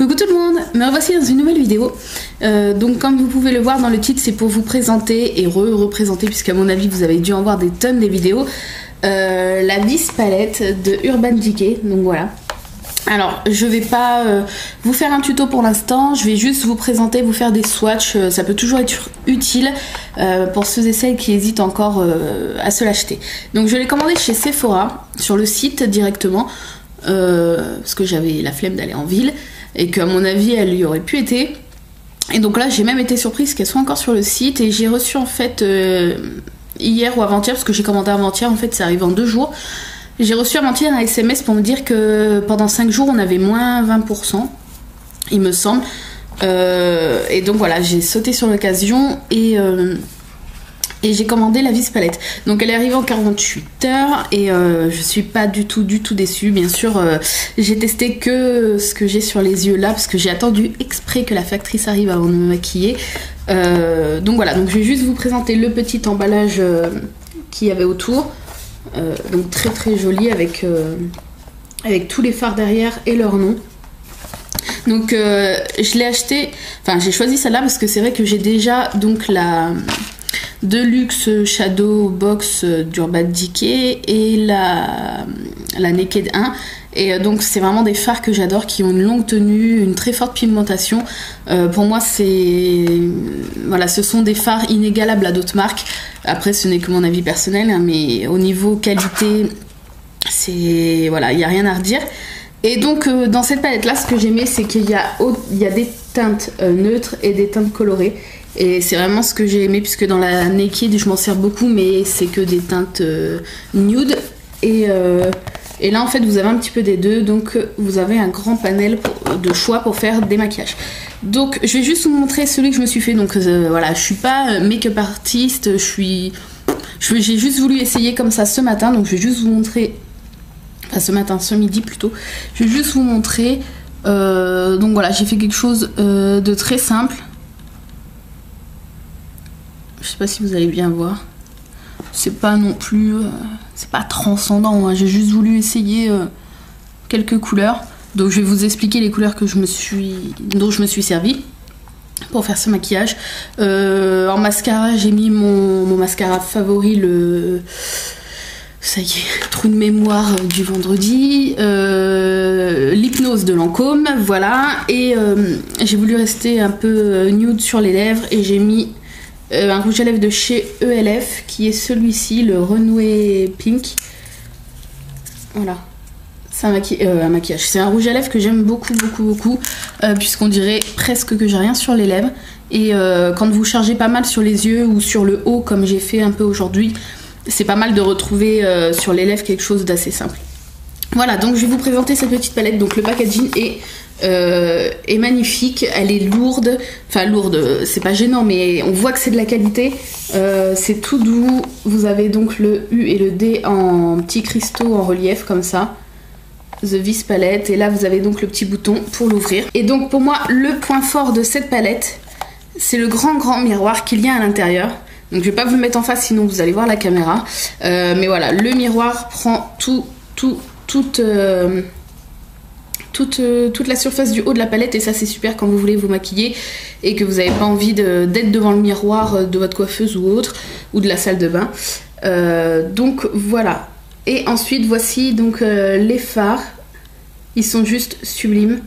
Coucou tout le monde, me revoici dans une nouvelle vidéo. Donc comme vous pouvez le voir dans le titre, c'est pour vous présenter et représenter, puisqu'à mon avis vous avez dû en voir des tonnes des vidéos, la vis palette de Urban Decay. Donc voilà. Alors je vais pas vous faire un tuto pour l'instant, je vais juste vous présenter, vous faire des swatchs, ça peut toujours être utile pour ceux et celles qui hésitent encore à se l'acheter. Donc je l'ai commandé chez Sephora, sur le site directement, parce que j'avais la flemme d'aller en ville et qu'à mon avis elle y aurait pu été. Et donc là j'ai même été surprise qu'elle soit encore sur le site, et j'ai reçu en fait hier ou avant-hier, parce que j'ai commandé avant-hier, en fait ça arrive en 2 jours. J'ai reçu avant-hier un SMS pour me dire que pendant 5 jours on avait moins 20%, il me semble. Et donc voilà, j'ai sauté sur l'occasion et j'ai commandé la vis palette. Donc elle est arrivée en 48 heures et je suis pas du tout déçue. Bien sûr, j'ai testé que ce que j'ai sur les yeux là, parce que j'ai attendu exprès que la factrice arrive avant de me maquiller. Donc voilà, donc je vais juste vous présenter le petit emballage qu'il y avait autour. Donc très joli avec tous les fards derrière et leur nom. Donc je l'ai acheté, enfin j'ai choisi celle-là parce que c'est vrai que j'ai déjà donc la Deluxe Shadow Box d'Urban Decay et la Naked 1. Et donc c'est vraiment des fards que j'adore, qui ont une longue tenue, une très forte pigmentation. Pour moi c'est... Voilà, ce sont des fards inégalables à d'autres marques. Après ce n'est que mon avis personnel, hein, mais au niveau qualité, c'est... Voilà, il n'y a rien à redire. Et donc dans cette palette là, ce que j'aimais, c'est qu'il y a des teintes neutres et des teintes colorées. Et c'est vraiment ce que j'ai aimé, puisque dans la Naked je m'en sers beaucoup, mais c'est que des teintes nude. Et là en fait vous avez un petit peu des deux, donc vous avez un grand panel de choix pour faire des maquillages. Donc je vais juste vous montrer celui que je me suis fait. Donc voilà, je suis pas make-up artiste, j'ai juste voulu essayer comme ça ce matin. Donc je vais juste vous montrer, enfin ce midi plutôt, je vais juste vous montrer. Donc voilà, j'ai fait quelque chose de très simple. Je sais pas si vous allez bien voir. C'est pas non plus... c'est pas transcendant, hein. J'ai juste voulu essayer quelques couleurs. Donc je vais vous expliquer les couleurs dont je me suis servi pour faire ce maquillage. En mascara, j'ai mis mon mascara favori, ça y est, trou de mémoire du vendredi, l'hypnose de Lancôme, voilà. Et j'ai voulu rester un peu nude sur les lèvres, et j'ai mis un rouge à lèvres de chez ELF, qui est celui-ci, le Runway Pink. Voilà, c'est un maquillage. C'est un rouge à lèvres que j'aime beaucoup, puisqu'on dirait presque que j'ai rien sur les lèvres. Et quand vous chargez pas mal sur les yeux ou sur le haut, comme j'ai fait un peu aujourd'hui, c'est pas mal de retrouver sur les lèvres quelque chose d'assez simple. Voilà, donc je vais vous présenter cette petite palette. Donc le packaging est magnifique, elle est lourde, enfin lourde, c'est pas gênant, mais on voit que c'est de la qualité. C'est tout doux. Vous avez donc le U et le D en petits cristaux en relief comme ça, The Vis Palette, et là vous avez donc le petit bouton pour l'ouvrir. Et donc pour moi le point fort de cette palette, c'est le grand miroir qu'il y a à l'intérieur. Donc je vais pas vous le mettre en face, sinon vous allez voir la caméra, mais voilà, le miroir prend toute la surface du haut de la palette, et ça c'est super quand vous voulez vous maquiller et que vous n'avez pas envie d'être devant le miroir de votre coiffeuse ou autre, ou de la salle de bain. Donc voilà. Et ensuite voici donc les fards, ils sont juste sublimes.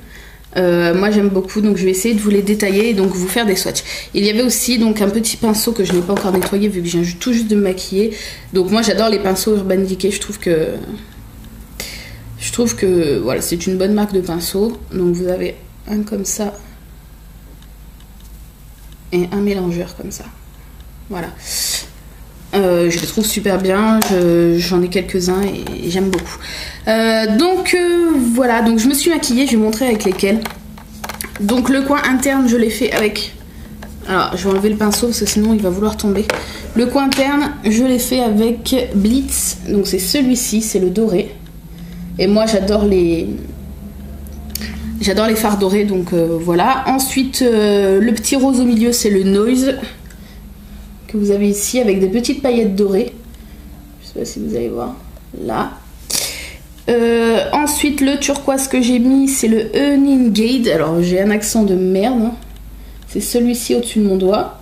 Moi j'aime beaucoup, donc je vais essayer de vous les détailler et donc vous faire des swatchs. Il y avait aussi donc un petit pinceau que je n'ai pas encore nettoyé vu que je viens tout juste de me maquiller. Donc moi j'adore les pinceaux Urban Decay, je trouve que voilà, c'est une bonne marque de pinceau. Donc vous avez un comme ça et un mélangeur comme ça. Voilà. Je les trouve super bien, j'en ai quelques-uns et j'aime beaucoup. Donc voilà, donc je me suis maquillée, je vais vous montrer avec lesquels. Donc le coin interne, je l'ai fait avec... Alors je vais enlever le pinceau parce que sinon il va vouloir tomber. Le coin interne, je l'ai fait avec Blitz, donc c'est celui-ci, c'est le doré. Et moi j'adore les fards dorés, donc voilà. Ensuite le petit rose au milieu, c'est le Noise que vous avez ici avec des petites paillettes dorées. Je sais pas si vous allez voir là. Ensuite, le turquoise que j'ai mis, c'est le Uningade. Alors, j'ai un accent de merde. Hein. C'est celui-ci au-dessus de mon doigt.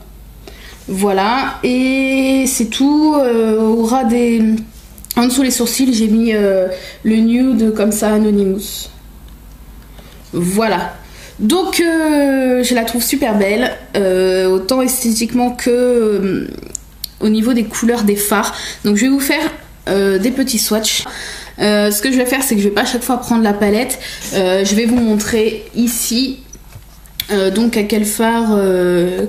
Voilà. Et c'est tout. Au ras des... En dessous les sourcils, j'ai mis le nude comme ça, Anonymous. Voilà. Donc, je la trouve super belle. Autant esthétiquement que au niveau des couleurs des fards. Donc, je vais vous faire des petits swatchs. Ce que je vais faire, c'est que je vais pas à chaque fois prendre la palette. Je vais vous montrer ici donc à quel fard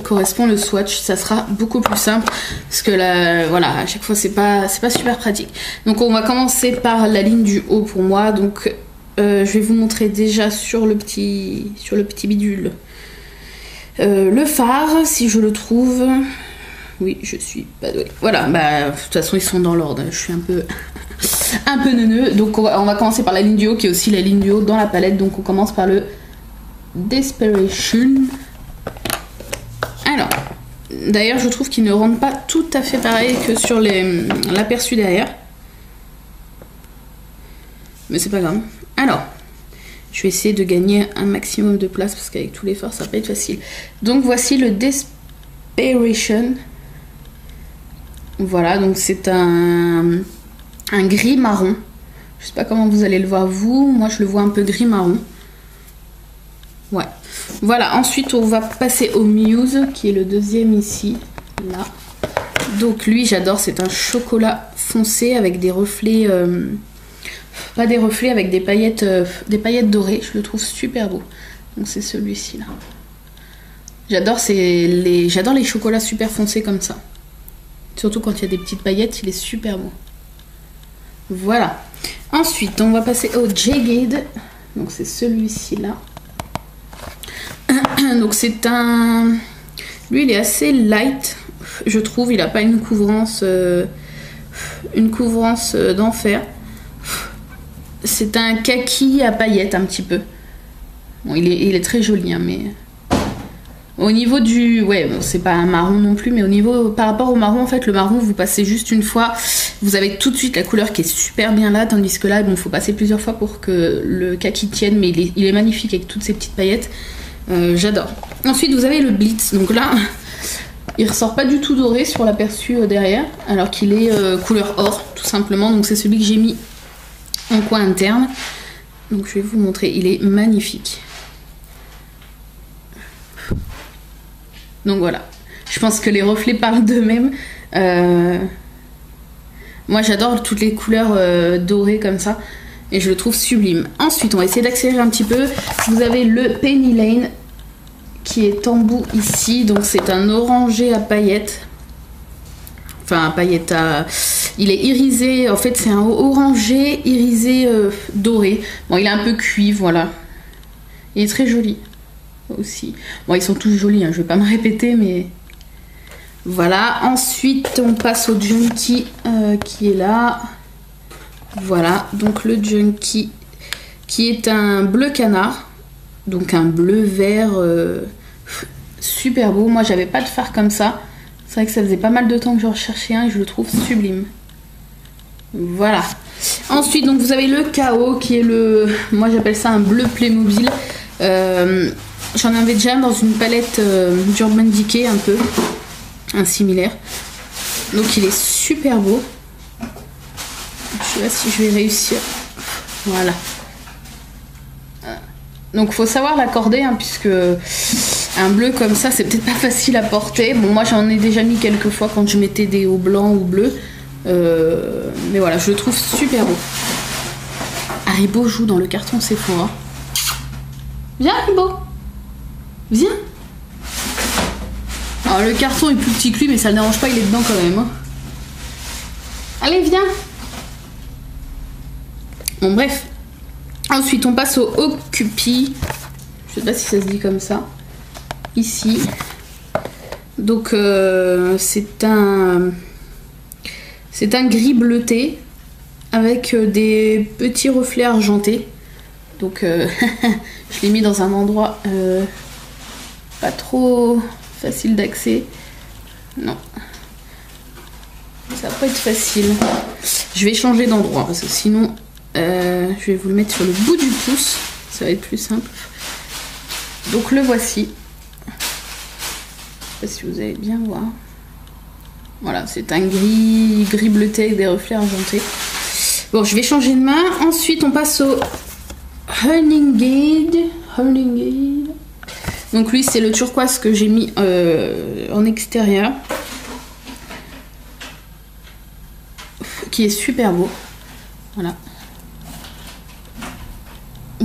correspond le swatch. Ça sera beaucoup plus simple parce que là, voilà, à chaque fois c'est pas super pratique. Donc on va commencer par la ligne du haut pour moi. Donc je vais vous montrer déjà sur le petit bidule le fard si je le trouve. Oui, je suis pas douée. Voilà, bah de toute façon ils sont dans l'ordre. Je suis un peu neuneux. Donc on va commencer par la ligne du haut qui est aussi la ligne du haut dans la palette. Donc on commence par le Desperation. Alors, d'ailleurs je trouve qu'il ne rentre pas tout à fait pareil que sur l'aperçu derrière. Mais c'est pas grave. Alors, je vais essayer de gagner un maximum de place parce qu'avec tous les fards ça va pas être facile. Donc voici le Desperation. Voilà, donc c'est un gris marron. Je sais pas comment vous allez le voir vous. Moi je le vois un peu gris marron. Ouais. Voilà, ensuite on va passer au Muse qui est le deuxième ici. Là. Donc lui j'adore, c'est un chocolat foncé avec des reflets... pas des reflets, avec des paillettes dorées. Je le trouve super beau. Donc c'est celui-ci là. J'adore les chocolats super foncés comme ça. Surtout quand il y a des petites paillettes, il est super beau. Voilà. Ensuite, on va passer au Jagged. Donc c'est celui-ci là. Donc c'est un... Lui, il est assez light, je trouve. Il n'a pas une couvrance d'enfer. C'est un kaki à paillettes un petit peu. Bon, il est très joli, hein, mais... Au niveau du... Ouais, bon, c'est pas un marron non plus, mais au niveau... Par rapport au marron, en fait, le marron, vous passez juste une fois. Vous avez tout de suite la couleur qui est super bien là, tandis que là, bon, faut passer plusieurs fois pour que le kaki tienne, mais il est magnifique avec toutes ces petites paillettes. J'adore. Ensuite, vous avez le Blitz. Donc là, il ressort pas du tout doré sur l'aperçu derrière, alors qu'il est couleur or, tout simplement. Donc c'est celui que j'ai mis en coin interne. Donc je vais vous montrer. Il est magnifique. Donc voilà. Je pense que les reflets parlent d'eux-mêmes. Moi, j'adore toutes les couleurs dorées comme ça. Et je le trouve sublime. Ensuite, on va essayer d'accélérer un petit peu. Vous avez le Penny Lane qui est en bout ici. Donc c'est un orangé à paillettes. Enfin, à paillettes à... Il est irisé. En fait, c'est un orangé irisé doré. Bon, il est un peu cuivre, voilà. Il est très joli aussi. Bon, ils sont tous jolis, hein, je vais pas me répéter, mais... Voilà. Ensuite, on passe au Junkie qui est là. Voilà, donc le Junkie qui est un bleu canard, donc un bleu vert super beau. Moi j'avais pas de fard comme ça, c'est vrai que ça faisait pas mal de temps que je recherchais un et je le trouve sublime. Voilà. Ensuite donc vous avez le KO qui est le, moi j'appelle ça un bleu Playmobil. J'en avais déjà dans une palette d'Urban Decay un peu, un similaire. Donc il est super beau. Je sais pas si je vais réussir. Voilà. Donc faut savoir l'accorder hein, puisque un bleu comme ça c'est peut-être pas facile à porter. Bon moi j'en ai déjà mis quelques fois quand je mettais des hauts blancs ou bleus. Mais voilà, je le trouve super beau. Haribo joue dans le carton Sephora. Viens Haribo. Viens. Alors le carton est plus petit que lui mais ça ne dérange pas, il est dedans quand même. Hein. Allez viens. Bon bref, ensuite on passe au Occupy, je sais pas si ça se dit comme ça, ici, donc c'est un gris bleuté avec des petits reflets argentés, donc je l'ai mis dans un endroit pas trop facile d'accès, non, ça va pas être facile, je vais changer d'endroit parce que sinon... je vais vous le mettre sur le bout du pouce, ça va être plus simple. Donc le voici. Je sais pas si vous allez bien voir. Voilà, c'est un gris bleuté avec des reflets argentés. Bon, je vais changer de main. Ensuite, on passe au Huntingade. Donc lui, c'est le turquoise que j'ai mis en extérieur. Qui est super beau. Voilà.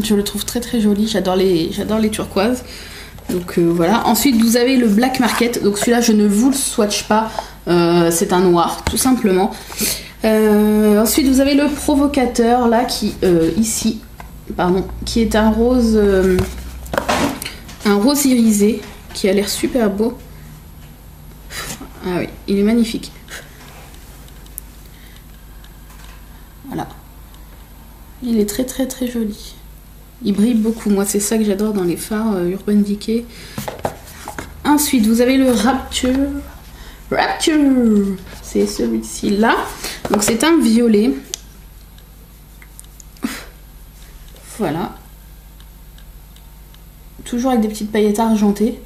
Je le trouve très très joli. J'adore les turquoises. Donc voilà. Ensuite, vous avez le Black Market. Donc celui-là, je ne vous le swatch pas. C'est un noir, tout simplement. Ensuite, vous avez le provocateur, là, qui ici, pardon, qui est un rose irisé, qui a l'air super beau. Ah oui, il est magnifique. Voilà. Il est très très très joli. Il brille beaucoup. Moi, c'est ça que j'adore dans les fards Urban Decay. Ensuite, vous avez le Rapture. C'est celui-ci là. Donc c'est un violet. Voilà. Toujours avec des petites paillettes argentées.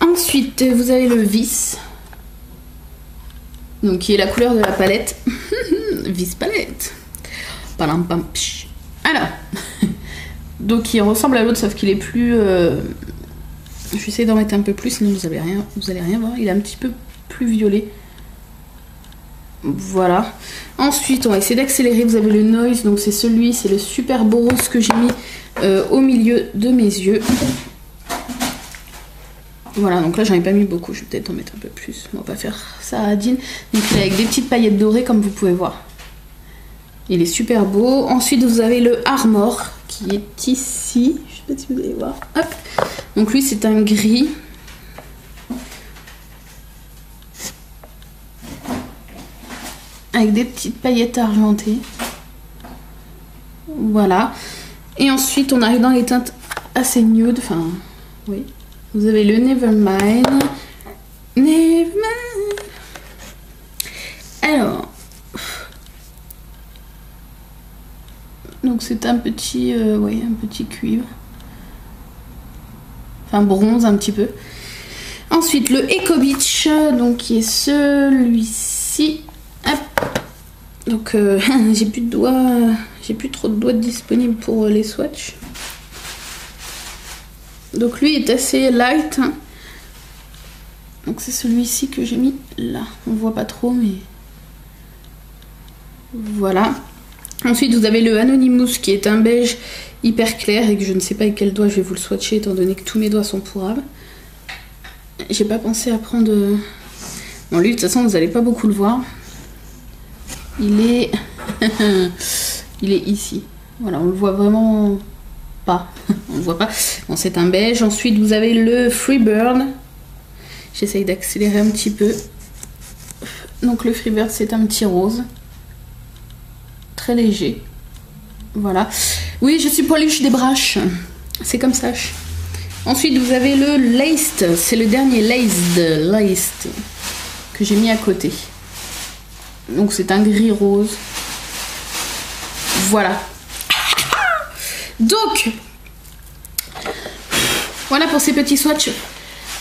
Ensuite vous avez le Vis. Donc qui est la couleur de la palette. Vis palette. Alors. Donc il ressemble à l'autre sauf qu'il est plus... Je vais essayer d'en mettre un peu plus, sinon vous allez rien voir. Il est un petit peu plus violet. Voilà. Ensuite, on va essayer d'accélérer. Vous avez le Noise, donc c'est celui, c'est le super beau rose que j'ai mis au milieu de mes yeux. Voilà, donc là j'en ai pas mis beaucoup. Je vais peut-être en mettre un peu plus. On va pas faire ça à Adine. Donc il est avec des petites paillettes dorées, comme vous pouvez voir. Il est super beau. Ensuite, vous avez le Armor qui est ici. Je sais pas si vous allez voir. Hop. Donc lui c'est un gris. Avec des petites paillettes argentées. Voilà. Et ensuite on arrive dans les teintes assez nude. Enfin, oui. Vous avez le Nevermind. Alors. Donc c'est un petit, un petit cuivre. Enfin bronze un petit peu. Ensuite le Eco Beach, donc qui est celui-ci. Donc j'ai plus de doigts, j'ai plus trop de doigts disponibles pour les swatchs. Donc lui est assez light. Donc c'est celui-ci que j'ai mis là. On voit pas trop mais voilà. Ensuite vous avez le Anonymous qui est un beige hyper clair et que je ne sais pas avec quel doigt je vais vous le swatcher étant donné que tous mes doigts sont pourrables. J'ai pas pensé à prendre... Bon lui de toute façon vous n'allez pas beaucoup le voir. Il est... il est ici. Voilà, on le voit vraiment pas. On le voit pas. Bon c'est un beige. Ensuite vous avez le Freebird. J'essaye d'accélérer un petit peu. Donc le Freebird c'est un petit rose. Très léger. Voilà. Oui, je suis polish des braches. C'est comme ça. Ensuite, vous avez le Laced. C'est le dernier Laced que j'ai mis à côté. Donc, c'est un gris rose. Voilà. Donc, voilà pour ces petits swatchs.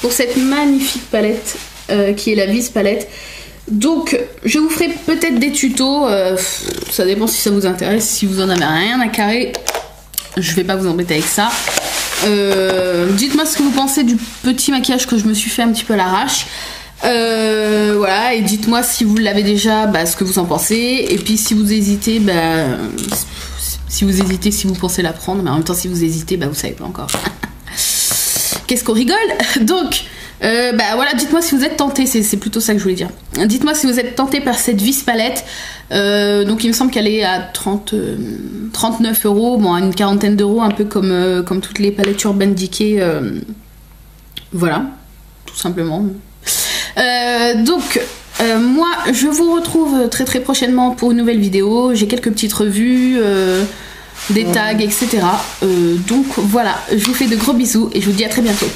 Pour cette magnifique palette qui est la Vis palette. Donc je vous ferai peut-être des tutos, ça dépend si ça vous intéresse. Si vous en avez rien à carrer, je vais pas vous embêter avec ça. Dites-moi ce que vous pensez du petit maquillage que je me suis fait un petit peu à l'arrache. Voilà, et dites-moi si vous l'avez déjà, ce que vous en pensez. Et puis si vous hésitez, si vous pensez la prendre, mais en même temps si vous hésitez, vous savez pas encore. Qu'est-ce qu'on rigole. Donc voilà, dites-moi si vous êtes tenté, c'est plutôt ça que je voulais dire. Dites-moi si vous êtes tenté par cette Vis palette. Donc il me semble qu'elle est à 39 €, bon à une quarantaine d'euros, un peu comme toutes les palettes Urban Decay. Voilà, tout simplement. Donc moi je vous retrouve très très prochainement pour une nouvelle vidéo. J'ai quelques petites revues, des tags, etc. Donc voilà, je vous fais de gros bisous et je vous dis à très bientôt.